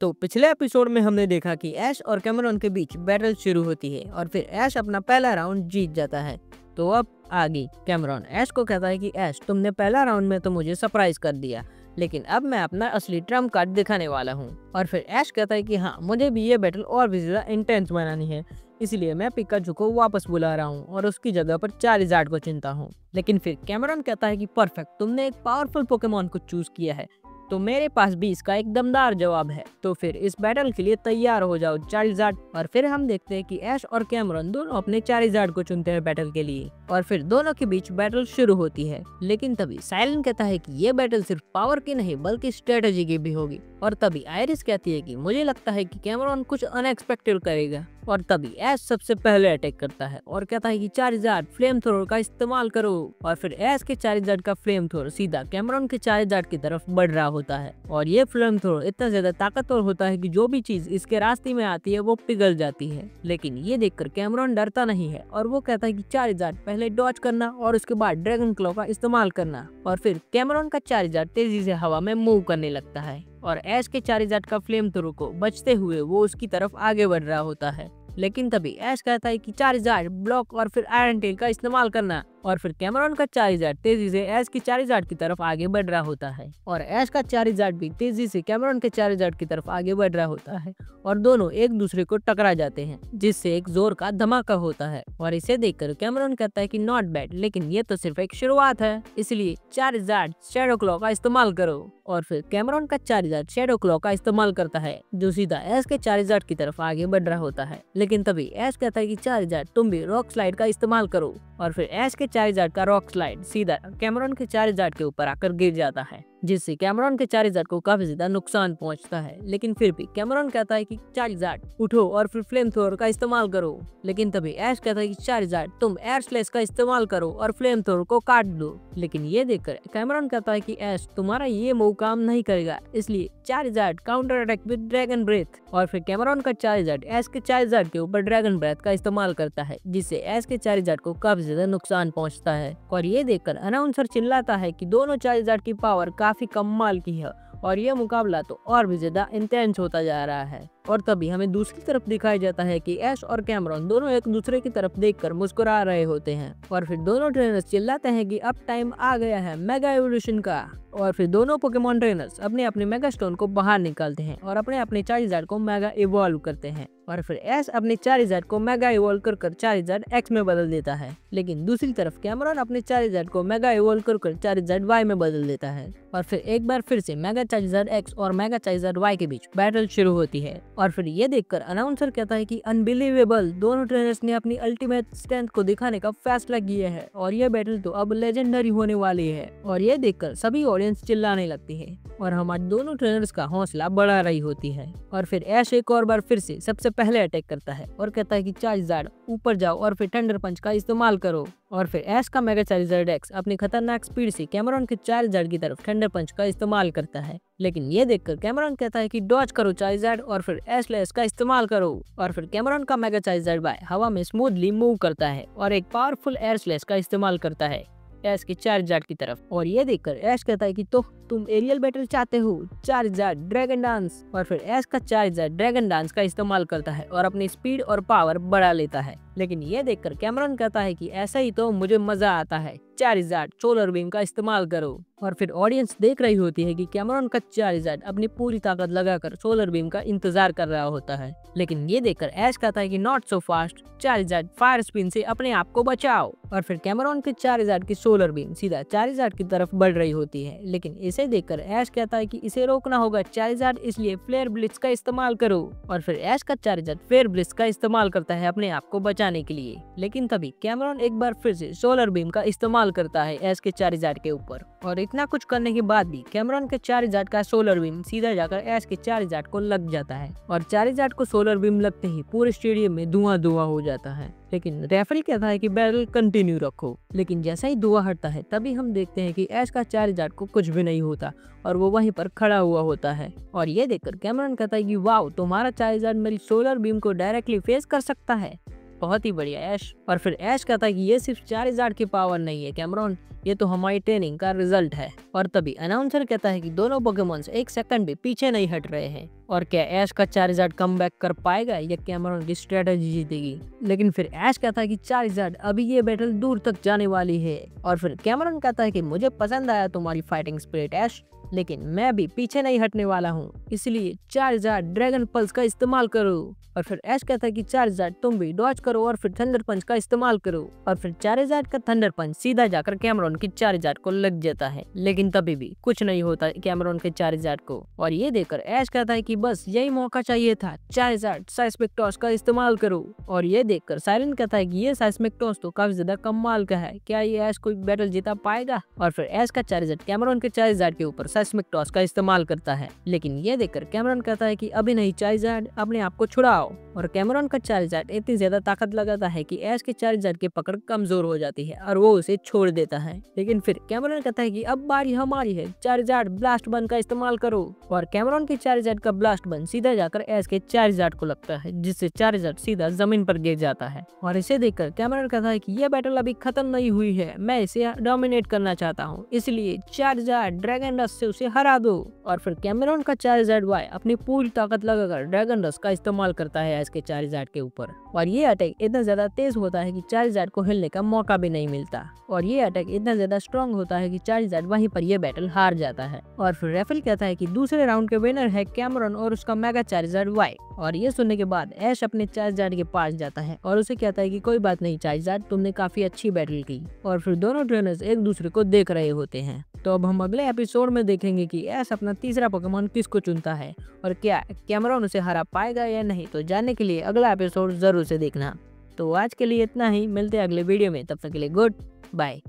तो पिछले एपिसोड में हमने देखा कि ऐश और कैमरॉन के बीच बैटल शुरू होती है और फिर ऐश अपना पहला राउंड जीत जाता है। तो अब आगे कैमरॉन ऐश को कहता है कि ऐश, तुमने पहला राउंड में तो मुझे सरप्राइज कर दिया, लेकिन अब मैं अपना असली ट्रम्प कार्ड दिखाने वाला हूँ। और फिर ऐश कहता है कि हाँ, मुझे भी ये बैटल और भी ज्यादा इंटेंस बनानी है, इसलिए मैं पिकाचू को वापस बुला रहा हूँ और उसकी जगह पर चारिज़ार्ड को चुनता हूँ। लेकिन फिर कैमरॉन कहता है कि परफेक्ट, तुमने एक पावरफुल पोकेमॉन को चूज किया है, तो मेरे पास भी इसका एक दमदार जवाब है। तो फिर इस बैटल के लिए तैयार हो जाओ चारिज़ार्ड। और फिर हम देखते हैं कि ऐश और कैमरॉन दोनों अपने चारिज़ार्ड को चुनते हैं बैटल के लिए और फिर दोनों के बीच बैटल शुरू होती है। लेकिन तभी साइलेंट कहता है कि ये बैटल सिर्फ पावर की नहीं बल्कि स्ट्रेटेजी की भी होगी। और तभी आयरिस कहती है कि मुझे लगता है कि कैमरॉन कुछ अनएक्सपेक्टेड करेगा। और तभी ऐश सबसे पहले अटैक करता है और कहता है कि चारिज़ार्ड फ्लेम थ्रोअर का इस्तेमाल करो। और फिर ऐश के चारिज़ार्ड का फ्लेम थ्रोअर सीधा कैमरॉन के चारिज़ार्ड की तरफ बढ़ रहा होता है और ये फ्लेम थ्रोअर इतना ज्यादा ताकतवर होता है कि जो भी चीज इसके रास्ते में आती है वो पिघल जाती है। लेकिन ये देखकर कैमरॉन डरता नहीं है और वो कहता है कि चारिज़ार्ड पहले डॉज करना और उसके बाद ड्रैगन क्लॉ का इस्तेमाल करना। और फिर कैमरॉन का चारिज़ार्ड तेजी से हवा में मूव करने लगता है और ऐश के चारिज़ार्ड का फ्लेम थ्रोअर को बचते हुए वो उसकी तरफ आगे बढ़ रहा होता है। लेकिन तभी ऐश कहता है कि चारिज़ार्ड ब्लॉक और फिर आयरन टेल का इस्तेमाल करना। और फिर कैमरॉन का चारिज़ार्ड तेजी से ऐश की चारिज़ार्ड की तरफ आगे बढ़ रहा होता है और ऐश का चारिज़ार्ड भी तेजी से कैमरॉन के चारिज़ार्ड की तरफ आगे बढ़ रहा होता है और दोनों एक दूसरे को टकरा जाते हैं, जिससे एक जोर का धमाका होता है। और इसे देखकर कैमरॉन कहता है कि नॉट बैड, लेकिन ये तो सिर्फ एक शुरुआत है, इसलिए चारिज़ार्ड शैडो क्लॉ का इस्तेमाल करो। और फिर कैमरॉन का चारिज़ार्ड शैडो क्लॉ का इस्तेमाल करता है जो सीधा ऐश के चारिज़ार्ड की तरफ आगे बढ़ रहा होता है। लेकिन तभी ऐश कहता है कि चारिज़ार्ड तुम भी रॉक स्लाइड का इस्तेमाल करो। और फिर ऐश के चारिज़ार्ड का रॉक स्लाइड सीधा कैमरॉन के चारिज़ार्ड के ऊपर आकर गिर जाता है, जिससे कैमरॉन के चारिज़ार्ड को काफी ज्यादा नुकसान पहुंचता है। लेकिन फिर भी कैमरॉन कहता है कि चारिज़ार्ड उठो और फिर फ्लेम थ्रोअर का इस्तेमाल करो। लेकिन तभी ऐश कहता है कि चारिज़ार्ड तुम एयर स्लेश का इस्तेमाल करो और फ्लेम थ्रोअर को काट दो। लेकिन ये देखकर कैमरॉन कहता है कि ऐश, तुम्हारा ये मूव काम नहीं करेगा, इसलिए Charizard counter attack with dragon breath. और फिर कैमरॉन का चारिज़ार्ड ऐश के चारिज़ार्ड के ऊपर ड्रैगन ब्रेथ का इस्तेमाल करता है, जिससे ऐश के चारिज़ार्ड को काफी ज्यादा नुकसान पहुंचता है। और ये देखकर अनाउंसर चिल्लाता है कि दोनों चारिज़ार्ड की पावर काफी कमाल की है और यह मुकाबला तो और भी ज्यादा इंटेंस होता जा रहा है। और तभी हमें दूसरी तरफ दिखाया जाता है कि ऐश और कैमरॉन दोनों एक दूसरे की तरफ देखकर मुस्कुरा रहे होते हैं और फिर दोनों ट्रेनर्स चिल्लाते हैं कि अब टाइम आ गया है मेगा एवोल्यूशन का। और फिर दोनों पोकेमॉन ट्रेनर्स अपने अपने मेगा स्टोन को बाहर निकालते हैं और अपने अपने चारिज़ार्ड को मेगा इवॉल्व करते हैं। और फिर ऐश अपने चारिज़ार्ड को मेगा इवॉल्व कर चारिज़ार्ड एक्स में बदल देता है। लेकिन दूसरी तरफ कैमरॉन अपने चारिज़ार्ड को मेगा इवॉल्व कर चारिज़ार्ड वाई में बदल देता है और फिर एक बार फिर से मेगा चारिज़ार्ड एक्स और मेगा चारिज़ार्ड वाई के बीच बैटल शुरू होती है। और फिर ये देखकर अनाउंसर कहता है कि अनबिलीवेबल, दोनों ट्रेनर्स ने अपनी अल्टीमेट स्ट्रेंथ को दिखाने का फैसला किया है और यह बैटल तो अब लेजेंडरी होने वाली है। और ये देखकर सभी ऑडियंस चिल्लाने लगती है और हमारे दोनों ट्रेनर्स का हौसला बढ़ा रही होती है। और फिर ऐश एक और बार फिर से सबसे पहले अटैक करता है और कहता है कि चारिज़ार्ड ऊपर जाओ और फिर थंडर पंच का इस्तेमाल करो। और फिर ऐश का मेगा चारिज़ार्ड एक्स अपनी खतरनाक स्पीड से कैमरॉन के चारिज़ार्ड की तरफ थंडर पंच का इस्तेमाल करता है। लेकिन ये देखकर कैमरॉन कहता है कि डॉज करो चारिज़ार्ड और फिर एयर स्लेश का इस्तेमाल करो। और फिर कैमरॉन का मेगा चारिज़ार्ड बाय हवा में स्मूथली मूव करता है और एक पावरफुल एयर स्लेश का इस्तेमाल करता है ऐश के चारिज़ार्ड की तरफ। और ये देखकर ऐश कहता है कि तो तुम एरियल बैटल चाहते हो, चारिज़ार्ड ड्रैगन डांस। और फिर ऐश का चारिज़ार्ड ड्रैगन डांस का इस्तेमाल करता है और अपनी स्पीड और पावर बढ़ा लेता है। लेकिन ये देखकर कैमरॉन कहता है कि ऐसा ही तो मुझे मजा आता है, चारिज़ार्ड सोलर बीम का इस्तेमाल करो। और फिर ऑडियंस देख रही होती है कि कैमरॉन का चारिज़ार्ड अपनी पूरी ताकत लगाकर सोलर बीम का इंतजार कर रहा होता है। लेकिन ये देखकर ऐश कहता है कि not so fast, Charizard fire spin से अपने आप को बचाओ। और फिर कैमरॉन के चारिज़ार्ड की सोलर बीम सीधा चारिज़ार्ड की तरफ बढ़ रही होती है। लेकिन इसे देखकर ऐश कहता है कि इसे रोकना होगा चारिज़ार्ड, इसलिए फ्लेयर ब्लिट्ज का इस्तेमाल करो। और फिर ऐश का चारिज़ार्ड फ्लेयर ब्लिट्ज का इस्तेमाल करता है अपने आप को बचाने के लिए। लेकिन तभी कैमरॉन एक बार फिर से सोलर बीम का इस्तेमाल करता है ऐश के चारिज़ार्ड के ऊपर। और इतना कुछ करने के बाद भी कैमरॉन के चारिज़ार्ड का सोलर बीम सीधा जाकर ऐश के चारिज़ार्ड को लग जाता है और चारिज़ार्ड को सोलर बीम लगते ही पूरे स्टेडियम में धुआं हो जाता है। लेकिन रेफरी कहता है कि बैटल कंटिन्यू रखो। लेकिन जैसा ही धुआं हटता है तभी हम देखते हैं कि ऐश का चारिज़ार्ड को कुछ भी नहीं होता और वो वहीं पर खड़ा हुआ होता है। और ये देखकर कैमरॉन कहता है कि वाओ, तुम्हारा चारिज़ार्ड मेरी सोलर बीम को डायरेक्टली फेस कर सकता है। बहुत ही बढ़िया ऐश। और फिर ऐश कहता है कि ये सिर्फ चारिज़ार्ड की पावर नहीं है कैमरॉन, ये तो हमारी ट्रेनिंग का रिजल्ट है। और तभी अनाउंसर कहता है कि दोनों पोकेमॉन्स एक सेकंड भी पीछे नहीं हट रहे हैं। और क्या ऐश का चारिज़ार्ड कमबैक कर पाएगा या कैमरॉन की स्ट्रेटेजी जीतेगी? लेकिन फिर ऐश कहता है कि चारिज़ार्ड अभी ये बैटल दूर तक जाने वाली है। और फिर कैमरॉन कहता है कि मुझे पसंद आया तुम्हारी फाइटिंग स्पिरिट ऐश, लेकिन मैं भी पीछे नहीं हटने वाला हूँ, इसलिए चारिज़ार्ड ड्रैगन पल्स का इस्तेमाल करो। और फिर ऐश कहता है कि चारिज़ार्ड तुम भी डॉज करो और फिर थंडर पंच का इस्तेमाल करो। और फिर चारिज़ार्ड का थंडर पंच सीधा जाकर कैमरॉन की चारिज़ार्ड को लग जाता है, लेकिन तभी भी कुछ नहीं होता कैमरॉन के चारिज़ार्ड को। और ये देखकर ऐश कहता है कि बस यही मौका चाहिए था, चारिज़ार्ड साइस्मिक टॉस का इस्तेमाल करो। और ये देखकर साइरन कहता है कि ये साइस्मिक टॉस तो काफी ज्यादा कमाल का है, क्या ये ऐश कोई बैटल जीता पाएगा? और फिर ऐश का चारिज़ार्ड कैमरॉन के चारिज़ार्ड के ऊपर साइस्मिक टॉस का इस्तेमाल करता है, लेकिन ये देखकर कैमरॉन कहता है कि अभी नहीं चारिज़ार्ड, अपने आप को छुड़ाओ। और कैमरॉन का चारिज़ार्ड इतनी ज्यादा ताकत लगाता है कि ऐश के चारिज़ार्ड की पकड़ कमजोर हो जाती है और वो उसे छोड़ देता है। लेकिन फिर कैमरॉन कहता है कि अब बारी हमारी है, चारिज़ार्ड ब्लास्ट बन का इस्तेमाल करो। और कैमरॉन के चारिज़ार्ड का ब्लास्ट बन सीधा जाकर ऐश के चारिज़ार्ड को लगता है, जिससे चारिज़ार्ड सीधा जमीन पर गिर जाता है। और इसे देखकर कैमरॉन कहता है कि यह बैटल अभी खत्म नहीं हुई है, मैं इसे डोमिनेट करना चाहता हूँ, इसलिए चारिज़ार्ड ड्रैगन रश से उसे हरा दो। और फिर कैमरॉन का चारिज़ार्ड वाई अपनी पूरी ताकत लगाकर ड्रैगन रश का इस्तेमाल करता है ऐश के चारिज़ार्ड के ऊपर। और ये अटैक इतना ज्यादा तेज होता है कि चारिज़ार्ड को हिलने का मौका भी नहीं मिलता। और ये अटैक इतना ज्यादा स्ट्रॉन्ग होता है कि चारिज़ार्ड वहीं पर यह बैटल हार जाता है। और फिर रेफल कहता है कि दूसरे राउंड के विनर है कैमरॉन और उसका मेगा चारिज़ार्ड वाई। और ये सुनने के बाद ऐश अपने चारिज़ार्ड के पास जाता है और उसे कहता है कि कोई बात नहीं चारिज़ार्ड, तुमने काफी अच्छी बैटल की। और फिर दोनों ट्रेनर्स एक दूसरे को देख रहे होते हैं। तो अब हम अगले एपिसोड में देखेंगे कि ऐश अपना तीसरा पोकेमॉन किसको चुनता है और क्या कैमरॉन उसे हरा पाएगा या नहीं। तो जानने के लिए अगला एपिसोड जरूर से देखना। तो आज के लिए इतना ही, मिलते हैं अगले वीडियो में, तब तक के लिए गुड बाय।